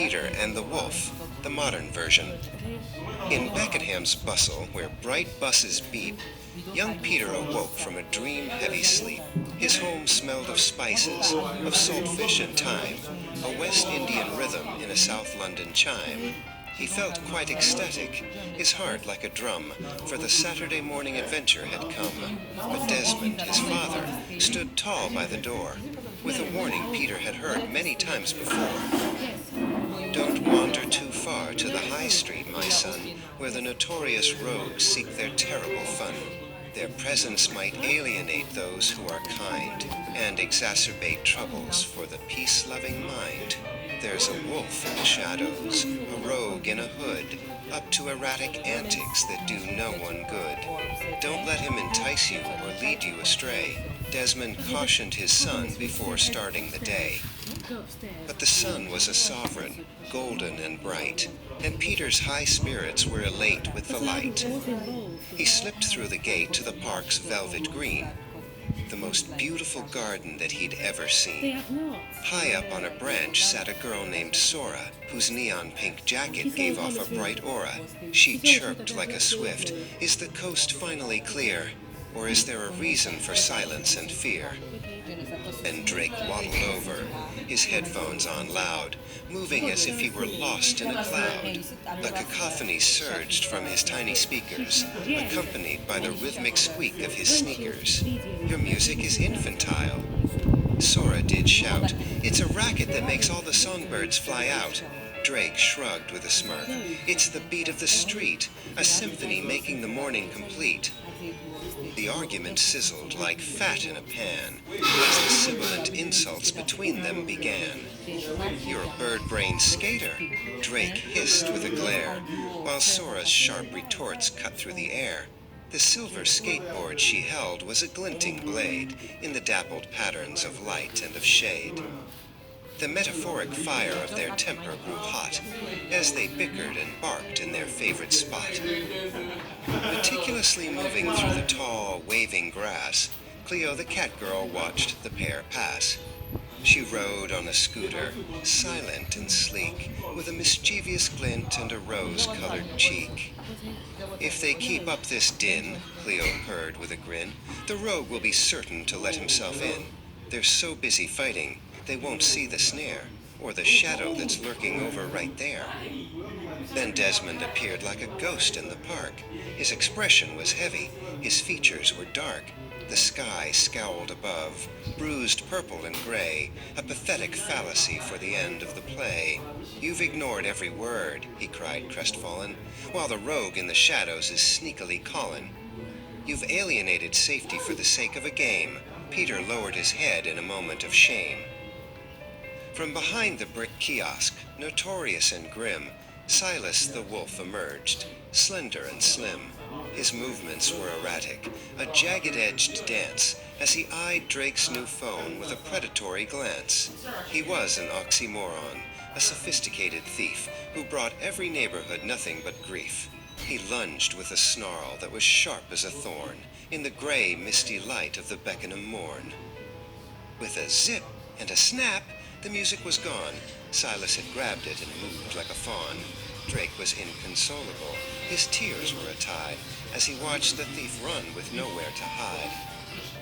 Peter and the Wolf, the modern version. In Beckenham's bustle, where bright buses beep, young Peter awoke from a dream-heavy sleep. His home smelled of spices, of saltfish and thyme, a West Indian rhythm in a South London chime. He felt quite ecstatic, his heart like a drum, for the Saturday morning adventure had come. But Desmond, his father, stood tall by the door, with a warning Peter had heard many times before. Don't wander too far to the high street, my son, where the notorious rogues seek their terrible fun. Their presence might alienate those who are kind, and exacerbate troubles for the peace-loving mind. There's a wolf in the shadows, a rogue in a hood, up to erratic antics that do no one good. Don't let him entice you or lead you astray. Desmond cautioned his son before starting the day. But the sun was a sovereign, golden and bright, and Peter's high spirits were elate with the light. He slipped through the gate to the park's velvet green, the most beautiful garden that he'd ever seen. High up on a branch sat a girl named Sora, whose neon pink jacket gave off a bright aura. She chirped like a swift, "Is the coast finally clear? Or is there a reason for silence and fear?" And Drake waddled over, his headphones on loud, moving as if he were lost in a cloud. A cacophony surged from his tiny speakers, accompanied by the rhythmic squeak of his sneakers. "Your music is infantile," Sora did shout. "It's a racket that makes all the songbirds fly out." Drake shrugged with a smirk. "It's the beat of the street, a symphony making the morning complete." The argument sizzled like fat in a pan, as the sibilant insults between them began. "You're a bird-brained skater," Drake hissed with a glare, while Sora's sharp retorts cut through the air. The silver skateboard she held was a glinting blade in the dappled patterns of light and of shade. The metaphoric fire of their temper grew hot as they bickered and barked in their favorite spot. Meticulously moving through the tall, waving grass, Cleo the cat girl watched the pair pass. She rode on a scooter, silent and sleek, with a mischievous glint and a rose-colored cheek. "If they keep up this din," Cleo purred with a grin, "the rogue will be certain to let himself in. They're so busy fighting, they won't see the snare, or the shadow that's lurking over right there." Then Desmond appeared like a ghost in the park. His expression was heavy, his features were dark. The sky scowled above, bruised purple and gray, a pathetic fallacy for the end of the play. "You've ignored every word," he cried crestfallen, "while the rogue in the shadows is sneakily calling. You've alienated safety for the sake of a game." Peter lowered his head in a moment of shame. From behind the brick kiosk, notorious and grim, Silas the wolf emerged, slender and slim. His movements were erratic, a jagged-edged dance, as he eyed Drake's new phone with a predatory glance. He was an oxymoron, a sophisticated thief who brought every neighborhood nothing but grief. He lunged with a snarl that was sharp as a thorn in the gray, misty light of the Beckenham morn. With a zip and a snap, the music was gone. Silas had grabbed it and moved like a fawn. Drake was inconsolable. His tears were a tide as he watched the thief run with nowhere to hide.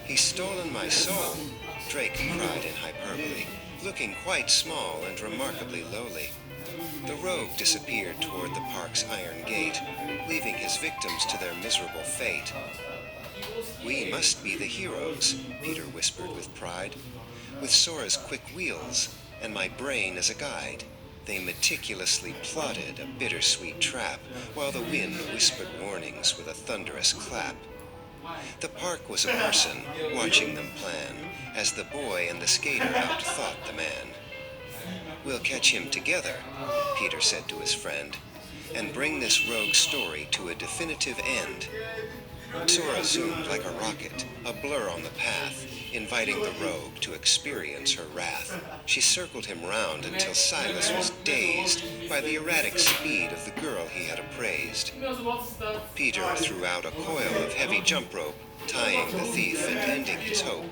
"He's stolen my soul," Drake cried in hyperbole, looking quite small and remarkably lowly. The rogue disappeared toward the park's iron gate, leaving his victims to their miserable fate. "We must be the heroes," Peter whispered with pride, "with Sora's quick wheels and my brain as a guide." They meticulously plotted a bittersweet trap, while the wind whispered warnings with a thunderous clap. The park was a person, watching them plan, as the boy and the skater outthought the man. "We'll catch him together," Peter said to his friend, "and bring this rogue story to a definitive end." Sora zoomed like a rocket, a blur on the path, inviting the rogue to experience her wrath. She circled him round until Silas was dazed by the erratic speed of the girl he had appraised. Peter threw out a coil of heavy jump rope, tying the thief and ending his hope.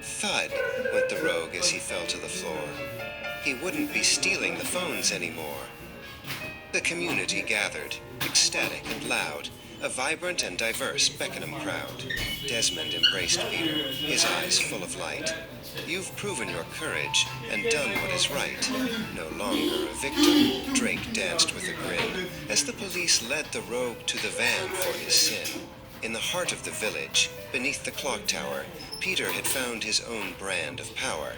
Thud went the rogue as he fell to the floor. He wouldn't be stealing the phones anymore. The community gathered, ecstatic and loud, a vibrant and diverse Beckenham crowd. Desmond embraced Peter, his eyes full of light. You've proven your courage and done what is right. No longer a victim, Drake danced with a grin as the police led the rogue to the van for his sin. In the heart of the village, beneath the clock tower, Peter had found his own brand of power.